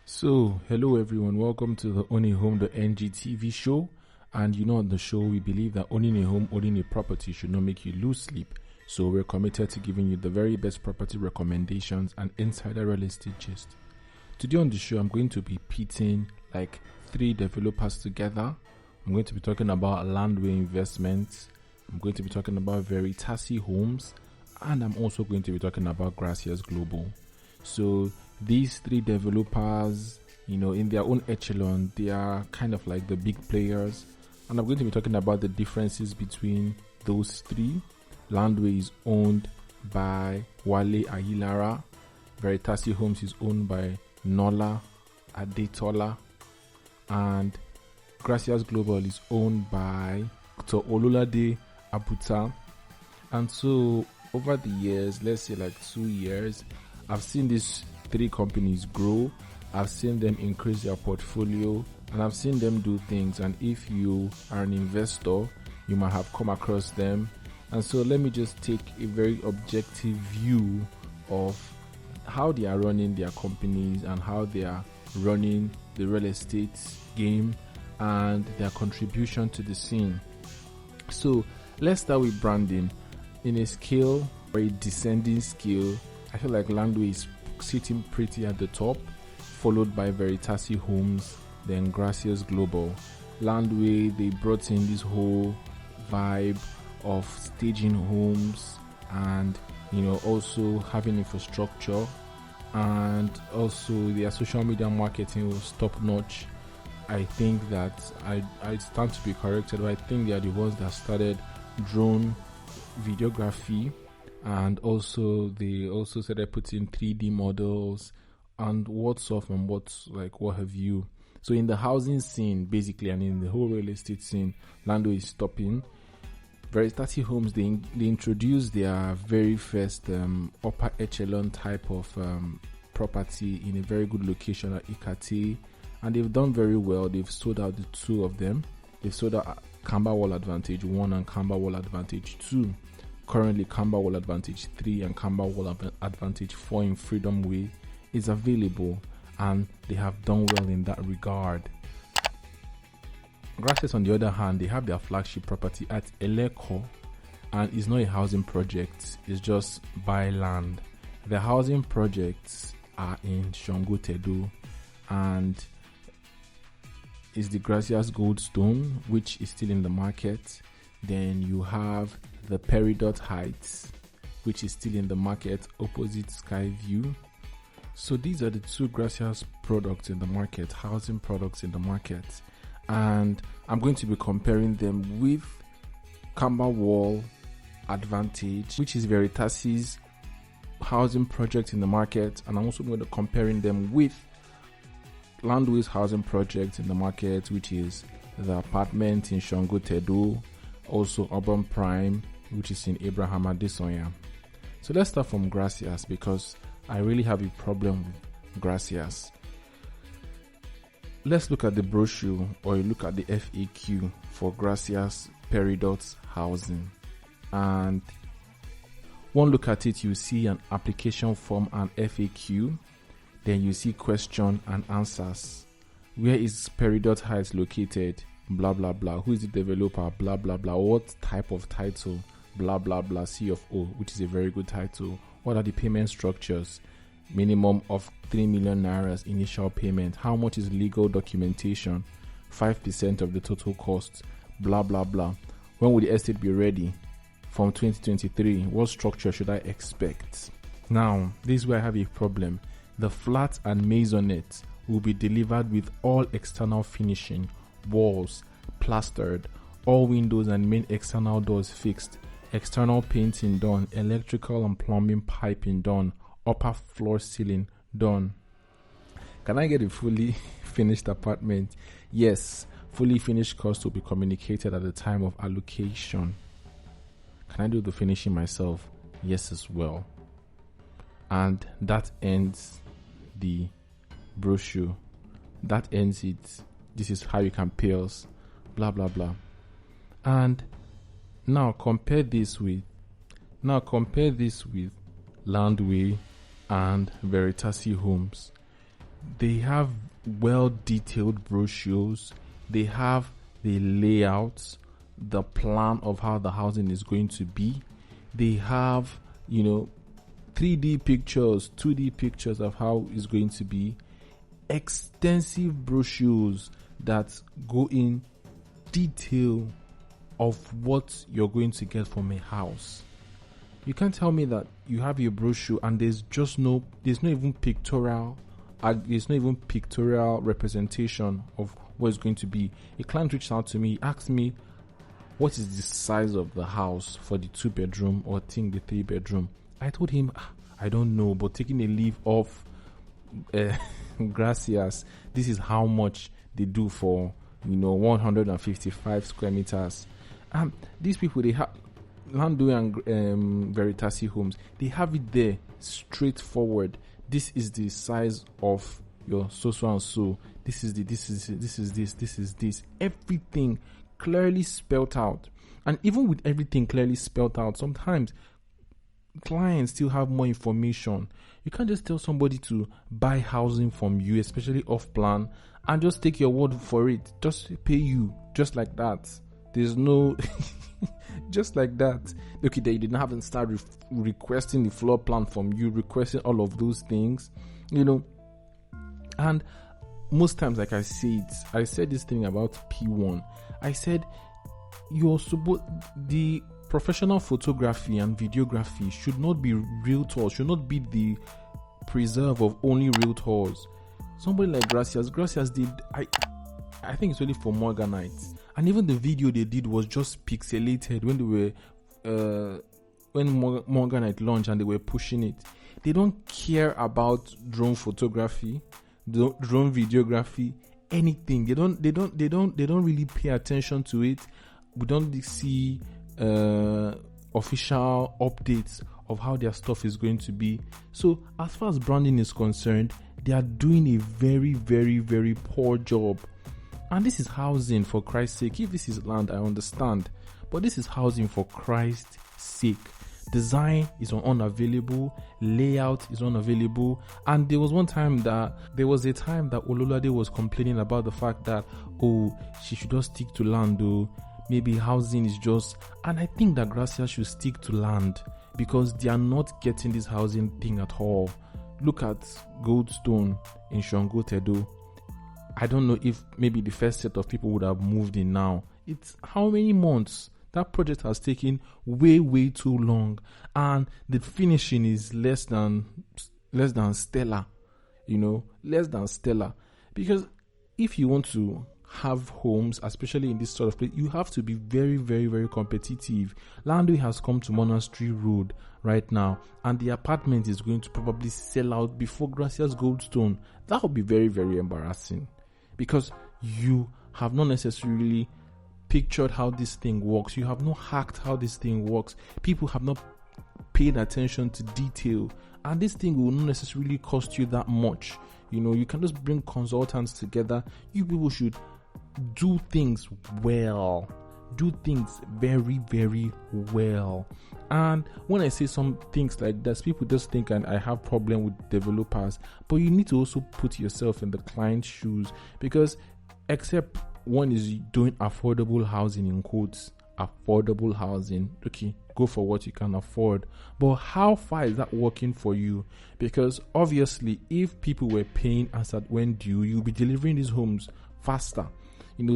So, hello everyone, welcome to the Ownahome.ng TV show. And on the show, we believe that owning a home, owning a property should not make you lose sleep. So, we're committed to giving you the very best property recommendations and insider real estate gist. Today on the show, I'm going to be pitting like 3 developers together. I'm going to be talking about Landwey Investment. I'm going to be talking about Veritasi Homes. And I'm also going to be talking about Gracias Global. So, these 3 developers, in their own echelon, they are kind of like the big players. And I'm going to be talking about the differences between those 3. Landwey is owned by Wale Ayilara. Veritasi Homes is owned by Nola, Adetola. And Gracias Global is owned by Dr Ololade Abuta. And so, over the years, let's say like 2 years, I've seen these 3 companies grow. I've seen them increase their portfolio, and I've seen them do things. And if you are an investor, you might have come across them. And so let me just take a very objective view of how they are running their companies and how they are running the real estate game and their contribution to the scene. So let's start with branding. In a scale or a descending scale, I feel like Landwey is sitting pretty at the top, followed by Veritasi Homes, then Gracias Global. Landwey, they brought in this whole vibe of staging homes and also having infrastructure, and also their social media marketing was top notch. I think that I stand to be corrected, but I think they are the ones that started drone videography. And also they also started putting 3D models and what have you. So in the housing scene basically, and in the whole real estate scene, Landwey is topping. Veritasi Homes, they introduced their very first upper echelon type of property in a very good location at Ikate, and they've done very well. They've sold out the 2 of them. They've sold out Camberwall Advantage 1 and Camberwall Advantage 2. Currently, Camberwall Advantage 3 and Camberwall Advantage 4 in Freedom Way is available, and they have done well in that regard. Gracias, on the other hand, they have their flagship property at Eleko, and it's not a housing project, it's just buy land. The housing projects are in Sangotedo, and is the Gracias Goldstone, which is still in the market. Then you have the Peridot Heights, which is still in the market opposite Skyview. So these are the 2 Gracias products in the market, housing products in the market. And I'm going to be comparing them with Camberwall Advantage, which is Veritasi's housing project in the market. And I'm also going to be comparing them with Landwey's housing project in the market, which is the apartment in Sangotedo, also Urban Prime, which is in Abraham Adesoya. So let's start from Gracias, because I really have a problem with Gracias. Let's look at the brochure, or look at the FAQ for Gracias Peridot housing. And one look at it, you see an application form and FAQ. Then you see question and answers. Where is Peridot Heights located? Blah blah blah. Who is the developer? Blah blah blah. What type of title? Blah blah blah. C of O, which is a very good title. What are the payment structures? Minimum of 3 million naira initial payment. How much is legal documentation? 5% of the total cost. Blah blah blah. When will the estate be ready? From 2023. What structure should I expect? Now, this is where I have a problem. The flat and maisonette will be delivered with all external finishing, walls plastered, all windows and main external doors fixed, external painting done, electrical and plumbing piping done, upper floor ceiling done. Can I get a fully finished apartment? Yes, fully finished cost will be communicated at the time of allocation. Can I do the finishing myself? Yes as well. And that ends the brochure. That ends it. This is how you can pay us. Blah blah blah. And now compare this with Landwey and Veritasi Homes. They have well detailed brochures. They have the layouts, the plan of how the housing is going to be. They have, 3D pictures, 2D pictures of how it's going to be. Extensive brochures that go in detail of what you're going to get from a house. You can't tell me that you have your brochure and there's not even pictorial representation of what it's going to be. A client reached out to me, asked me, what is the size of the house for the 2-bedroom or the 3-bedroom? I told him, I don't know, but taking a leave of Gracias, this is how much they do for 155 square meters. These people, they have Landwey and Veritasi Homes, they have it there straightforward. This is the size of your so and so. This is this. Everything clearly spelled out. And even with everything clearly spelled out, sometimes clients still have more information. You can't just tell somebody to buy housing from you, especially off plan, and just take your word for it. Just pay you just like that. There's no just like that. Okay, they didn't have to start requesting the floor plan from you, requesting all of those things, And most times, like I said this thing about P1. I said the professional photography and videography should not be realtors, should not be the preserve of only realtors. Somebody like Gracias did, I think it's only for Morganites, and even the video they did was just pixelated when they were when Morganite launched and they were pushing it. They don't care about drone photography, drone videography, anything. They don't really pay attention to it. We don't see official updates of how their stuff is going to be. So as far as branding is concerned, they are doing a very, very, very poor job. And this is housing, for Christ's sake. If this is land, I understand, but this is housing for Christ's sake. Design is unavailable, layout is unavailable, and there was a time that Ololade was complaining about the fact that she should just stick to land, maybe housing is just, and I think that Gracias should stick to land because they are not getting this housing thing at all. Look at Goldstone in Sangotedo. I don't know if maybe the first set of people would have moved in now. It's how many months? That project has taken way, way too long, and the finishing is less than stellar, less than stellar. Because if you want to have homes, especially in this sort of place, you have to be very, very, very competitive. Landwey has come to Monastery Road right now, and the apartment is going to probably sell out before Gracias Goldstone. That would be very, very embarrassing, because you have not necessarily pictured how this thing works. You have not hacked how this thing works. People have not paid attention to detail, and this thing will not necessarily cost you that much. You can just bring consultants together. You people should do things well, do things very, very well. And when I say some things like that, people just think I have problem with developers, but you need to also put yourself in the client's shoes, because except one is doing affordable housing, in quotes, affordable housing. Okay, go for what you can afford. But how far is that working for you? Because obviously, if people were paying as at when due, you'll be delivering these homes faster.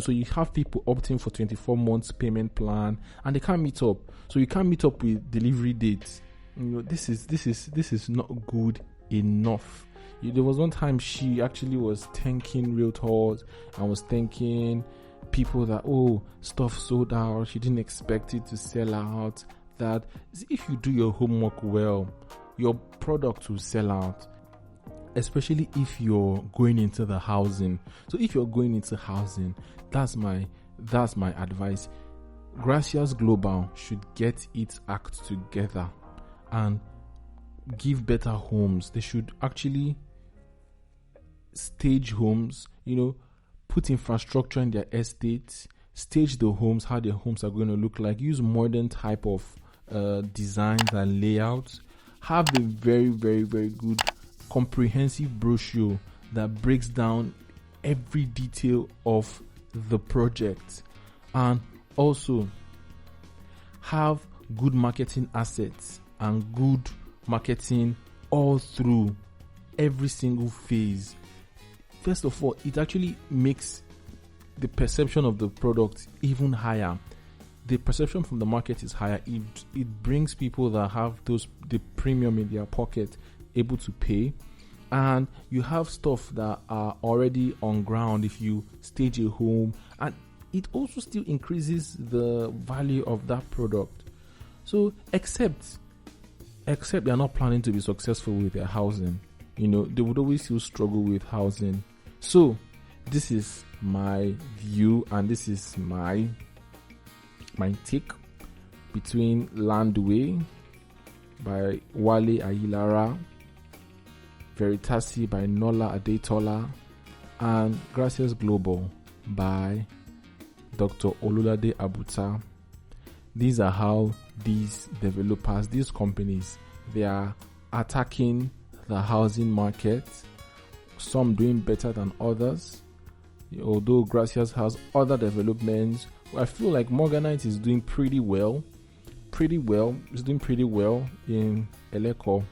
So you have people opting for 24 months payment plan, and they can't meet up. So you can't meet up with delivery dates. This is not good enough. There was one time she actually was thanking realtors and was thanking people that stuff sold out, she didn't expect it to sell out. That if you do your homework well, your product will sell out, especially if you're going into the housing. So if you're going into housing, that's my advice. Gracias Global should get its act together and give better homes. They should actually stage homes, put infrastructure in their estates, stage the homes, how their homes are going to look like, use modern type of designs and layouts, have a very, very, very good comprehensive brochure that breaks down every detail of the project, and also have good marketing assets and good marketing all through every single phase. First of all, it actually makes the perception of the product even higher. The perception from the market is higher. It brings people that have the premium in their pocket able to pay, and you have stuff that are already on ground if you stage a home, and it also still increases the value of that product. So except they are not planning to be successful with their housing, they would always still struggle with housing. So this is my view, and this is my take between Landwey by Wale Ayilara, Veritasi by Nola Adetola, and Gracias Global by Dr Ololade Abuta. These are how these developers, these companies, they are attacking the housing market. Some doing better than others. Although Gracias has other developments, I feel like Morganite is doing pretty well. It's doing pretty well in Eleko.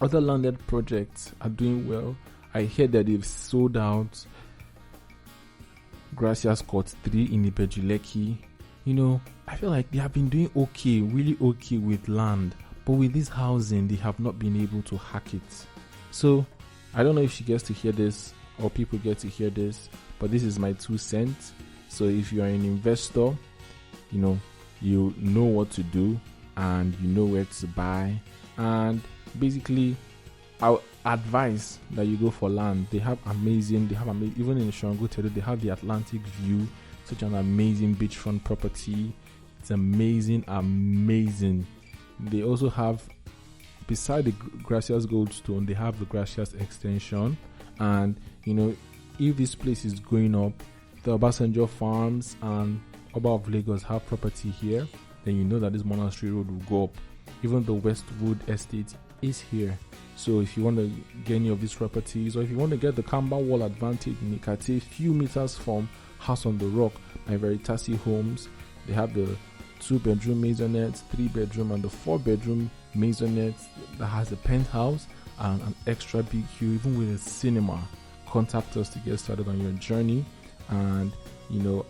Other landed projects are doing well. I hear that they've sold out Gracias Court 3 in Ibejuleki. I feel like they have been doing okay, really okay with land, but with this housing, they have not been able to hack it. So I don't know if she gets to hear this or people get to hear this, but this is my 2 cents. So if you are an investor, you know what to do and you know where to buy. And basically, I advise that you go for land. They have amazing, even in Sangotedo, they have the Atlantic view, such an amazing beachfront property. It's amazing. They also have, beside the Gracias Goldstone, they have the Gracias extension. And if this place is going up, the Obasanjo Farms and Oba of Lagos have property here, then you know that this Monastery Road will go up. Even the Westwood Estate is here. So if you want to get any of these properties, or if you want to get the camberwall advantage in Ikate, few meters from House on the Rock by Veritasi Homes, they have the 2-bedroom maisonette, 3-bedroom, and the 4-bedroom maisonette that has a penthouse and an extra big queue, even with a cinema. Contact us to get started on your journey, and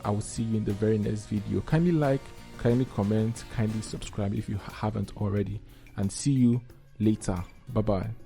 I will see you in the very next video. Kindly like, kindly comment, kindly subscribe if you haven't already, and see you later. Bye bye.